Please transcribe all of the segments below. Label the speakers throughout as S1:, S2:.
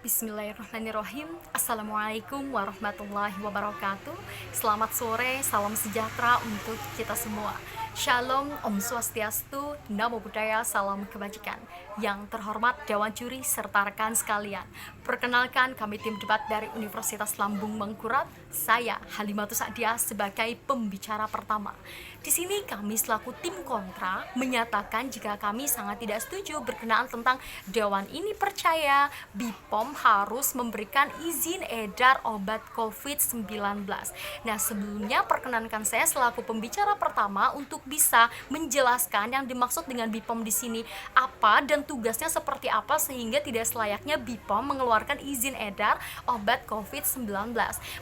S1: Bismillahirrahmanirrahim. Assalamualaikum warahmatullahi wabarakatuh. Selamat sore, salam sejahtera untuk kita semua. Shalom, Om Swastiastu, Namo Buddhaya, salam kebajikan. Yang terhormat Dewan Juri serta rekan sekalian, perkenalkan kami tim debat dari Universitas Lambung Mangkurat. Saya Halimatus Sa'diah sebagai pembicara pertama. Di sini kami selaku tim kontra menyatakan jika kami sangat tidak setuju berkenaan tentang Dewan ini percaya BPOM harus memberikan izin edar obat COVID-19. Nah, sebelumnya perkenankan saya selaku pembicara pertama untuk bisa menjelaskan yang dimaksud dengan BPOM di sini apa dan tugasnya seperti apa sehingga tidak selayaknya BPOM mengeluarkan izin edar obat COVID-19.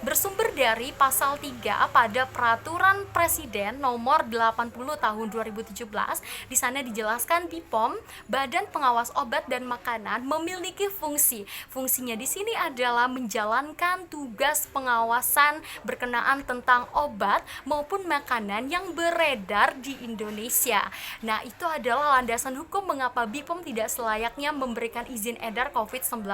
S1: Bersumber dari pasal 3 pada Peraturan Presiden nomor 80 tahun 2017, di sana dijelaskan BPOM, Badan Pengawas Obat dan Makanan, memiliki fungsinya di sini adalah menjalankan tugas pengawasan berkenaan tentang obat maupun makanan yang beredar di Indonesia. Nah, itu adalah landasan hukum mengapa BPOM tidak selayaknya memberikan izin edar COVID-19.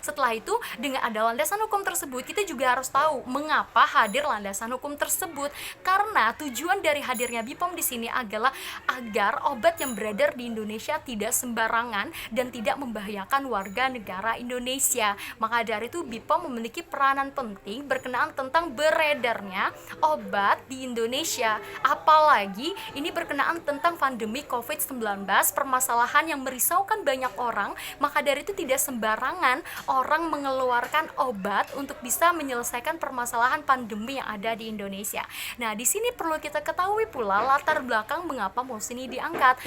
S1: Setelah itu, dengan ada landasan hukum tersebut, kita juga harus tahu mengapa hadir landasan hukum tersebut. Karena tujuan dari hadirnya BPOM di sini adalah agar obat yang beredar di Indonesia tidak sembarangan dan tidak membahayakan warga negara Indonesia. Maka dari itu BPOM memiliki peranan penting berkenaan tentang beredarnya obat di Indonesia. Apalagi ini berkenaan tentang pandemi COVID-19, permasalahan yang merisaukan banyak orang. Maka dari itu tidak sembarangan orang mengeluarkan obat untuk bisa menyelesaikan permasalahan pandemi yang ada di Indonesia. Nah, di sini perlu kita ketahui pula latar belakang mengapa mosi ini diangkat.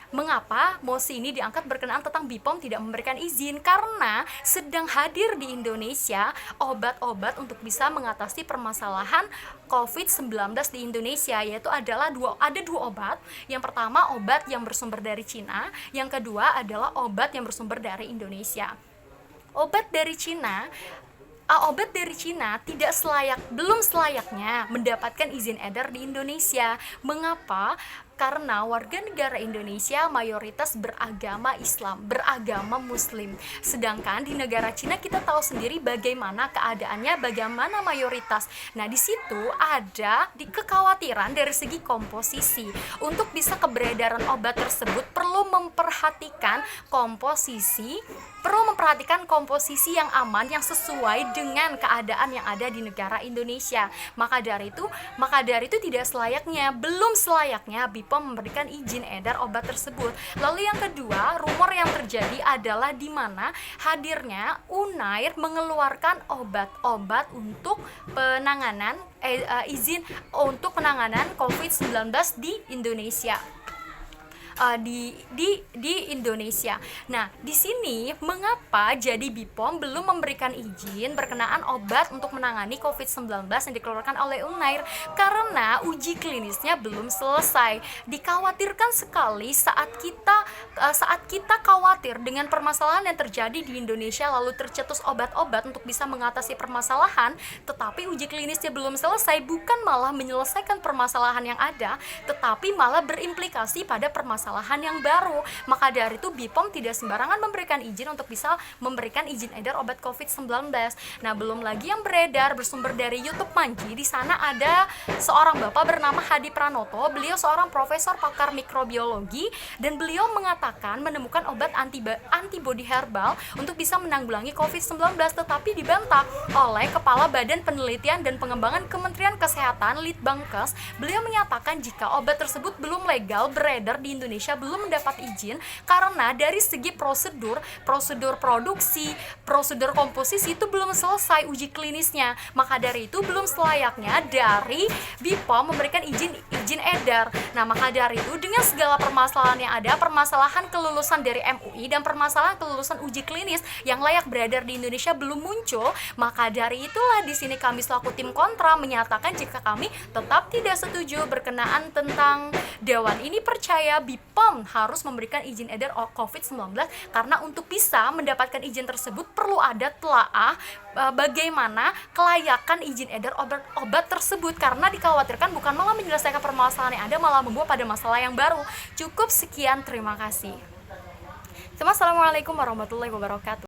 S1: Mengapa mosi ini diangkat berkenaan tentang BPOM tidak memberikan izin? Karena sedang hadir di Indonesia obat-obat untuk bisa mengatasi permasalahan COVID-19 di Indonesia, yaitu ada dua obat. Yang pertama obat yang bersumber dari Cina, yang kedua adalah obat yang bersumber dari Indonesia. Obat dari Cina belum selayaknya mendapatkan izin edar di Indonesia. Mengapa? Karena warga negara Indonesia mayoritas beragama Islam, beragama Muslim. Sedangkan di negara Cina kita tahu sendiri bagaimana keadaannya, bagaimana mayoritas. Nah, di situ ada kekhawatiran dari segi komposisi. Untuk bisa keberedaran obat tersebut perlu memperhatikan komposisi yang aman, yang sesuai dengan keadaan yang ada di negara Indonesia. Maka dari itu belum selayaknya BPOM memberikan izin edar obat tersebut. Lalu yang kedua, rumor yang terjadi adalah di mana hadirnya Unair mengeluarkan obat-obat untuk penanganan izin untuk penanganan COVID-19 di Indonesia. Di Indonesia. Nah, di sini mengapa jadi BPOM belum memberikan izin berkenaan obat untuk menangani COVID-19 yang dikeluarkan oleh Unair? Karena uji klinisnya belum selesai. Dikhawatirkan sekali saat kita khawatir dengan permasalahan yang terjadi di Indonesia lalu tercetus obat-obat untuk bisa mengatasi permasalahan, tetapi uji klinisnya belum selesai, bukan malah menyelesaikan permasalahan yang ada, tetapi malah berimplikasi pada permasalahan yang baru. Maka dari itu BPOM tidak sembarangan memberikan izin untuk bisa memberikan izin edar obat COVID-19. Nah, belum lagi yang beredar bersumber dari YouTube Manji. Di sana ada seorang bapak bernama Hadi Pranoto. Beliau seorang profesor pakar mikrobiologi dan beliau mengatakan menemukan obat antibody herbal untuk bisa menanggulangi COVID-19, tetapi dibantah oleh Kepala Badan Penelitian dan Pengembangan Kementerian Kesehatan Litbangkes. Beliau menyatakan jika obat tersebut belum legal beredar di Indonesia, belum mendapat izin karena dari segi prosedur produksi, prosedur komposisi itu belum selesai uji klinisnya. Maka dari itu belum selayaknya dari BPOM memberikan izin edar. Nah, maka dari itu dengan segala permasalahan yang ada, permasalahan kelulusan dari MUI dan permasalahan kelulusan uji klinis yang layak beredar di Indonesia belum muncul, maka dari itulah di sini kami selaku tim kontra menyatakan jika kami tetap tidak setuju berkenaan tentang Dewan ini percaya BPOM harus memberikan izin edar COVID-19 karena untuk bisa mendapatkan izin tersebut perlu ada telaah bagaimana kelayakan izin edar obat tersebut, karena dikhawatirkan bukan malah menyelesaikan permasalahan yang ada, malah membawa pada masalah yang baru. Cukup sekian, terima kasih. Assalamualaikum warahmatullahi wabarakatuh.